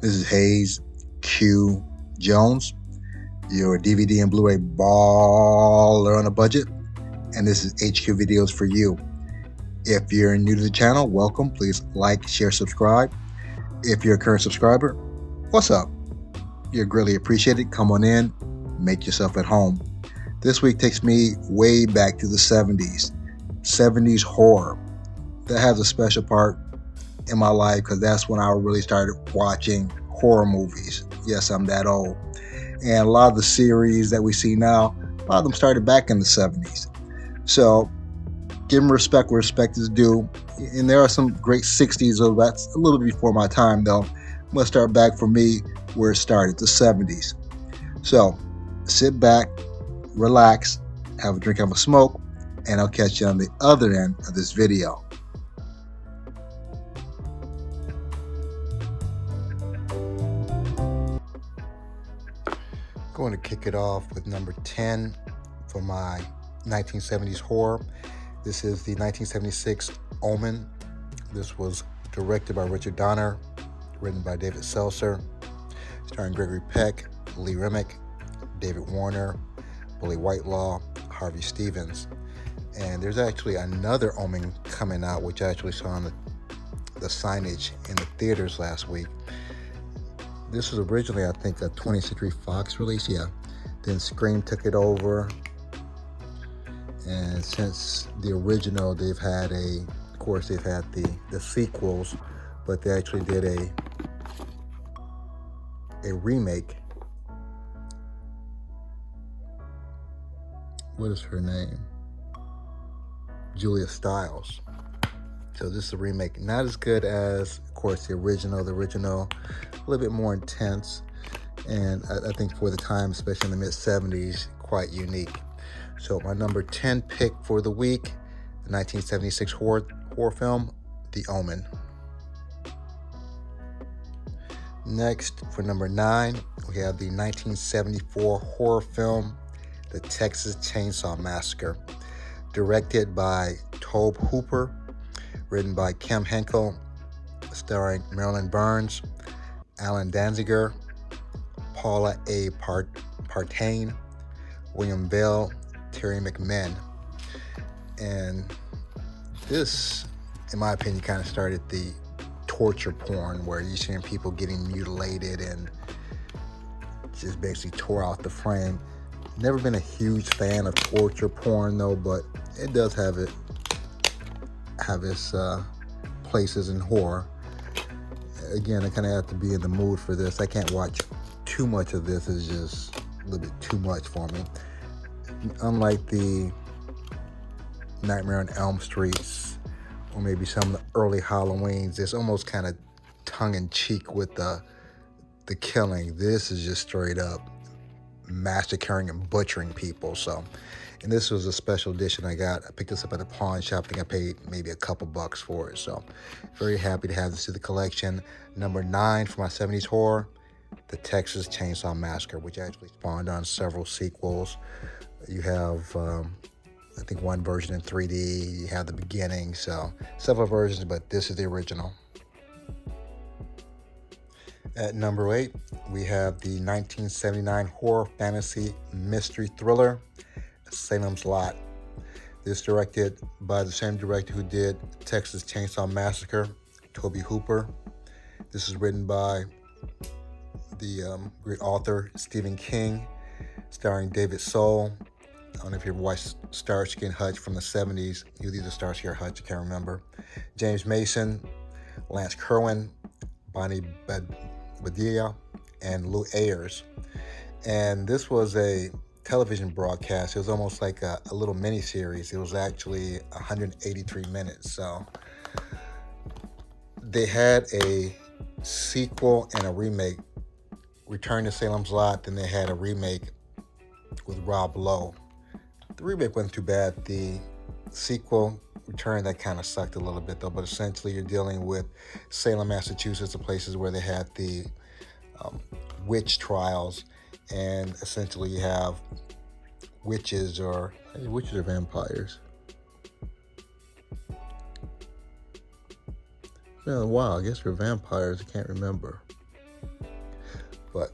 This is Hayes Q Jones, your DVD and Blu-ray baller on a budget, and this is HQ Videos for you. If you're new to the channel, welcome. Please like, share, subscribe. If you're a current subscriber, what's up? You're greatly appreciated. Come on in, make yourself at home. This week takes me way back to the 70s. 70s horror. That has a special part in my life because that's when I really started watching horror movies. Yes, I'm that old. And a lot of the series that we see now, a lot of them started back in the 70s. So give them respect where respect is due. And there are some great 60s, so that's a little bit before my time though. I'm going to start back for me where it started, the 70s. So sit back, relax, have a drink, have a smoke, and I'll catch you on the other end of this video. Going to kick it off with number 10 for my 1970s horror. This is the 1976 Omen. This was directed by Richard Donner, written by David Seltzer, starring Gregory Peck, Lee Remick, David Warner, Billy Whitelaw, Harvey Stevens. And there's actually another Omen coming out, which I actually saw on the signage in the theaters last week. This was originally, I think, a 20th Century Fox release, yeah. Then Scream took it over. And since the original, they've had the sequels, but they actually did a remake. What is her name? Julia Stiles. So this is a remake, not as good as, of course, the original. The original, a little bit more intense, and I think for the time, especially in the mid-70s, quite unique. So my number 10 pick for the week, the 1976 horror film, The Omen. Next, for number 9, we have the 1974 horror film, The Texas Chainsaw Massacre, directed by Tobe Hooper, written by Kim Henkel, starring Marilyn Burns, Alan Danziger, Paula A. Partain, William Bell, Terry McMinn. And this, in my opinion, kind of started the torture porn where you're seeing people getting mutilated and just basically tore out the frame. Never been a huge fan of torture porn though, but it does have its places in horror. Again, I kind of have to be in the mood for this. I can't watch too much of this. It's just a little bit too much for me. Unlike the Nightmare on Elm Streets or maybe some of the early Halloweens, it's almost kind of tongue-in-cheek with the killing. This is just straight up massacring and butchering people. So, and this was a special edition I got. I picked this up at a pawn shop. I think I paid maybe a couple bucks for it. So very happy to have this in the collection. Number 9 for my 70s horror, The Texas Chainsaw Massacre, which actually spawned on several sequels. You have, I think, one version in 3D. You have the beginning, so several versions, but this is the original. At number 8, we have the 1979 horror fantasy mystery thriller, Salem's Lot. This directed by the same director who did Texas Chainsaw Massacre, Tobe Hooper. This is written by the great author Stephen King, starring David Soul. I don't know if you ever watched Starsky and Hutch from the 70s. He was either Starsky or Hutch, I can't remember. James Mason, Lance Kerwin, Bonnie Bedelia, and Lou Ayres. And this was a television broadcast. It was almost like a little mini series. It was actually 183 minutes. So they had a sequel and a remake, Return to Salem's Lot. Then they had a remake with Rob Lowe. The remake wasn't too bad. The sequel, Return, that kind of sucked a little bit though, but essentially you're dealing with Salem, Massachusetts, the places where they had the witch trials, and essentially you have witches or vampires. It's been a while. I guess they're vampires. I can't remember. But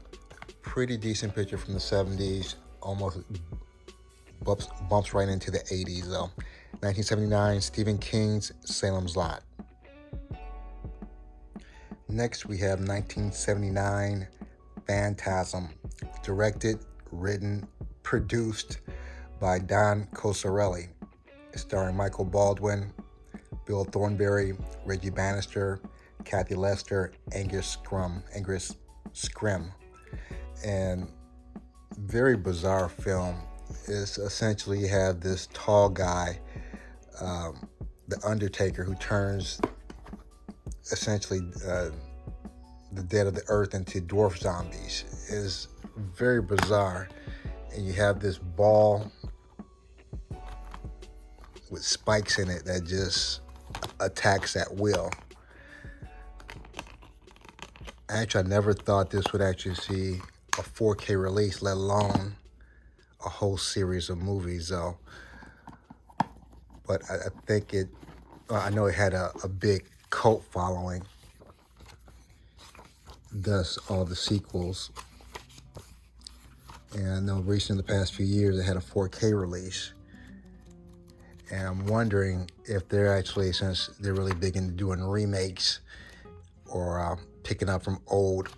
pretty decent picture from the 70s, almost bumps right into the 80s though. 1979, Stephen King's Salem's Lot. Next we have 1979, Phantasm, directed, written, produced by Don Coscarelli, starring Michael Baldwin, Bill Thornberry, Reggie Bannister, Kathy Lester, Angus Scrimm. And very bizarre film. Is essentially you have this tall guy, the Undertaker, who turns essentially the dead of the earth into dwarf zombies. It is very bizarre. And you have this ball with spikes in it that just attacks at will. Actually, I never thought this would actually see a 4K release, let alone a whole series of movies though. But I think I know it had a big cult following, thus all the sequels. And I know recently, in the past few years, it had a 4K release. And I'm wondering if they're actually, since they're really big into doing remakes or picking up from old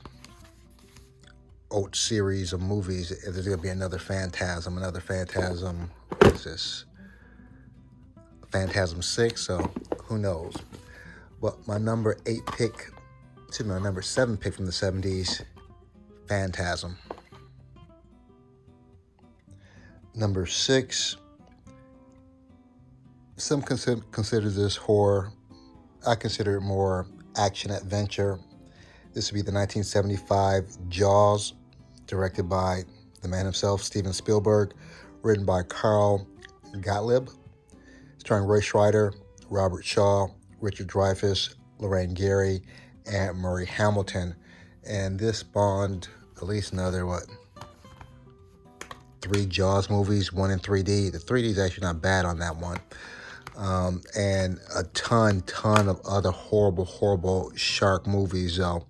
series of movies, if there's going to be another Phantasm, what is this? Phantasm 6, so who knows. But my number 7 pick from the 70s, Phantasm. Number 6, some consider this horror. I consider it more action-adventure. This would be the 1975 Jaws, directed by the man himself, Steven Spielberg, written by Carl Gottlieb, starring Roy Scheider, Robert Shaw, Richard Dreyfuss, Lorraine Gary, and Murray Hamilton. And this spawned at least another, 3 Jaws movies, 1 in 3D. The 3D is actually not bad on that one. And a ton of other horrible shark movies though.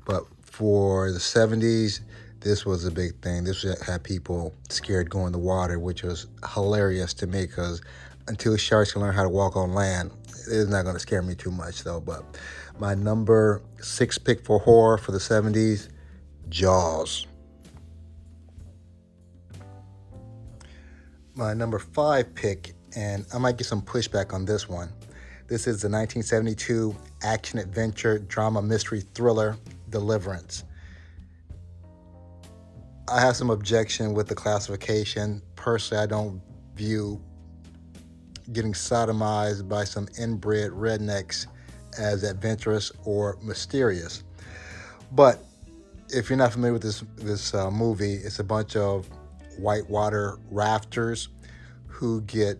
But for the 70s, this was a big thing. This had people scared going in the water, which was hilarious to me, because until sharks can learn how to walk on land, it's not going to scare me too much though. But my number 6 pick for horror for the 70s, Jaws. My number 5 pick, and I might get some pushback on this one. This is the 1972 action-adventure drama mystery thriller, Deliverance. I have some objection with the classification. Personally, I don't view getting sodomized by some inbred rednecks as adventurous or mysterious. But if you're not familiar with this movie, it's a bunch of whitewater rafters who get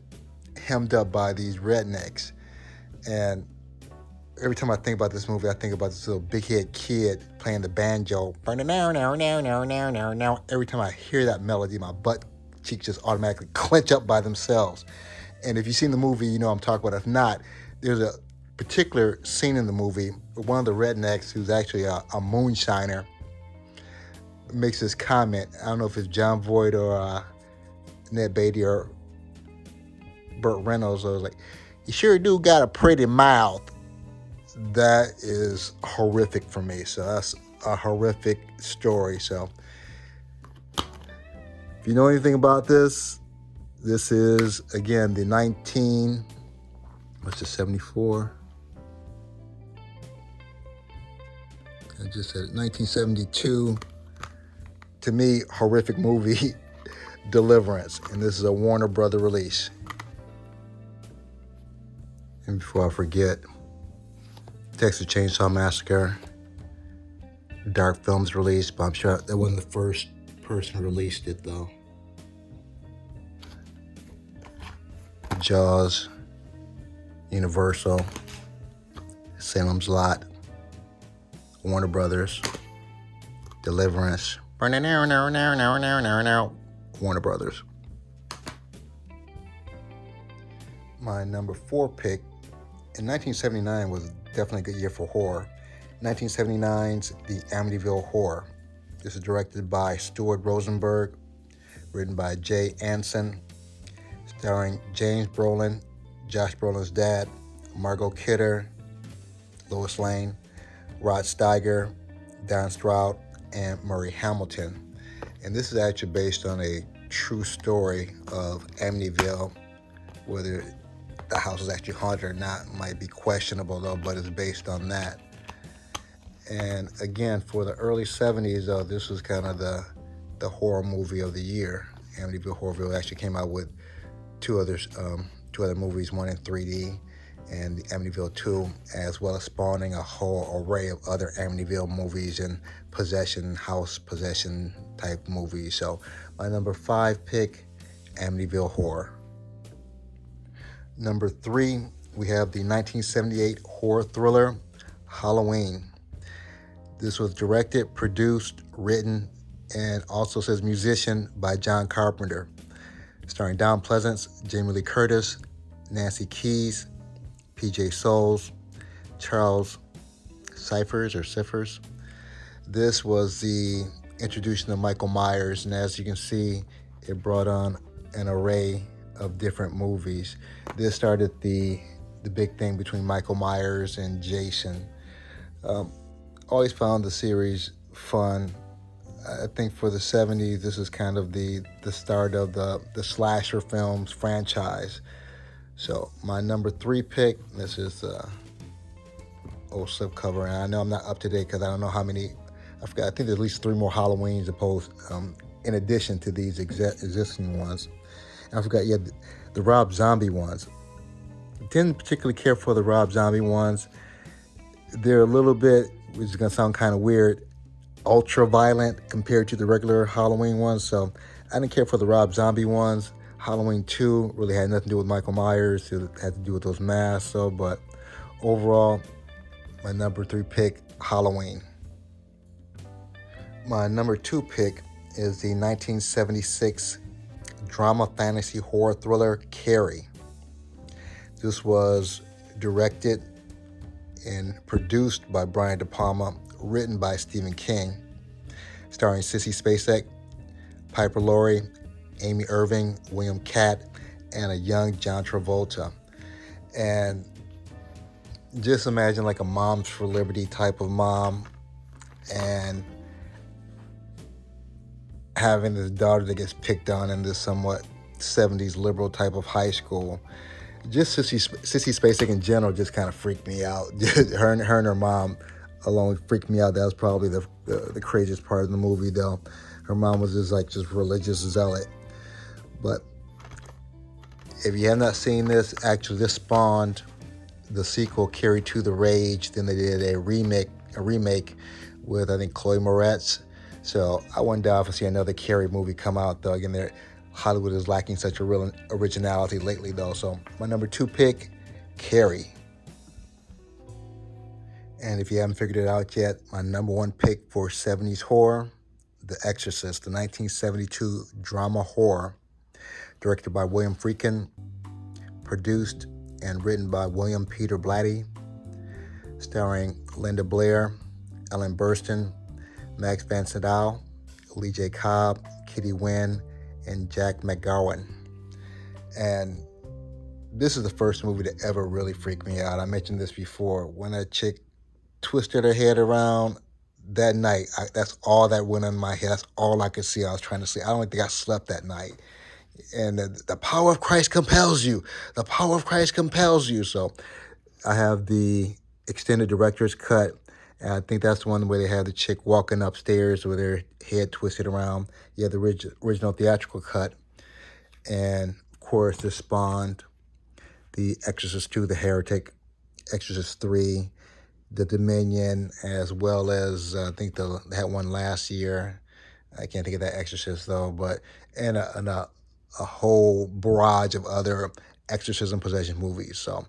hemmed up by these rednecks. And every time I think about this movie, I think about this little big-head kid playing the banjo. Every time I hear that melody, my butt cheeks just automatically clench up by themselves. And if you've seen the movie, you know what I'm talking about. If not, there's a particular scene in the movie where one of the rednecks, who's actually a moonshiner, makes this comment. I don't know if it's John Voight or Ned Beatty or Burt Reynolds. I was like, "You sure do got a pretty mouth." That is horrific for me. So that's a horrific story. So if you know anything about this is, again, the 74? I just said it, 1972. To me, horrific movie, Deliverance. And this is a Warner Brother release. And before I forget, Texas Chainsaw Massacre, Dark Films release, but I'm sure that wasn't the first person who released it though. Jaws, Universal, Salem's Lot, Warner Brothers, Deliverance, Warner Brothers. My number 4 pick, in 1979 was definitely a good year for horror. 1979's The Amityville Horror. This is directed by Stuart Rosenberg, written by Jay Anson, starring James Brolin, Josh Brolin's dad, Margot Kidder, Lois Lane, Rod Steiger, Don Stroud, and Murray Hamilton. And this is actually based on a true story of Amityville. Whether the house is actually haunted or not might be questionable though, but it's based on that. And again, for the early 70s though, this was kind of the horror movie of the year. Amityville Horrorville actually came out with two other movies, one in 3D and the Amityville 2, as well as spawning a whole array of other Amityville movies and house possession type movies. So my number 5 pick, Amityville Horror. Number 3, we have the 1978 horror thriller, Halloween. This was directed, produced, written, and also says musician by John Carpenter. Starring Don Pleasance, Jamie Lee Curtis, Nancy Keys, PJ Soles, Charles Cyphers. This was the introduction of Michael Myers, and as you can see, it brought on an array of different movies. This started the big thing between Michael Myers and Jason. Always found the series fun. I think for the 70s, this is kind of the start of the slasher films franchise. So my number 3 pick, this is the old slipcover, and I know I'm not up to date because I don't know how many, I forgot, I think there's at least 3 more Halloweens in addition to these existing ones. And I forgot, the Rob Zombie ones. Didn't particularly care for the Rob Zombie ones. They're a little bit, which is going to sound kind of weird, ultra violent compared to the regular Halloween ones. So I didn't care for the Rob Zombie ones. Halloween 2 really had nothing to do with Michael Myers. It had to do with those masks. So, but overall, my number 3 pick, Halloween. My number 2 pick is the 1976 drama fantasy horror thriller, Carrie. This was directed and produced by Brian De Palma, written by Stephen King, starring Sissy Spacek, Piper Laurie, Amy Irving, William Catt, and a young John Travolta. And just imagine like a Moms for Liberty type of mom and having this daughter that gets picked on in this somewhat 70s liberal type of high school. Just Sissy Spacek in general just kind of freaked me out. her and her mom alone freaked me out. That was probably the craziest part of the movie though. Her mom was just religious zealot. But if you have not seen this, actually this spawned the sequel, Carrie to the Rage. Then they did a remake with, I think, Chloe Moretz. So I wouldn't doubt if I see another Carrie movie come out though. Again, Hollywood is lacking such a real originality lately though. So my number 2 pick, Carrie. And if you haven't figured it out yet, my number 1 pick for 70s horror, The Exorcist, the 1972 drama horror, directed by William Friedkin, produced and written by William Peter Blatty, starring Linda Blair, Ellen Burstyn, Max Van Sydow, Lee J. Cobb, Kitty Wynn, and Jack McGowan. And this is the first movie that ever really freaked me out. I mentioned this before. When a chick twisted her head around that night, that's all that went in my head. That's all I could see. I was trying to sleep. I don't think I slept that night. And the power of Christ compels you. The power of Christ compels you. So I have the extended director's cut. And I think that's the one where they have the chick walking upstairs with her head twisted around. You have the original theatrical cut. And, of course, this spawned The Exorcist 2, The Heretic, Exorcist 3, The Dominion, as well as, I think they had one last year. I can't think of that Exorcist, though. And a whole barrage of other exorcism possession movies. So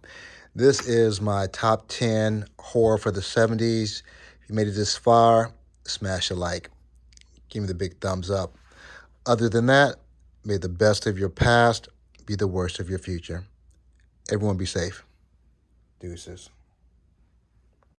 this is my top 10 horror for the 70s. If you made it this far, smash a like. Give me the big thumbs up. Other than that, may the best of your past be the worst of your future. Everyone be safe. Deuces.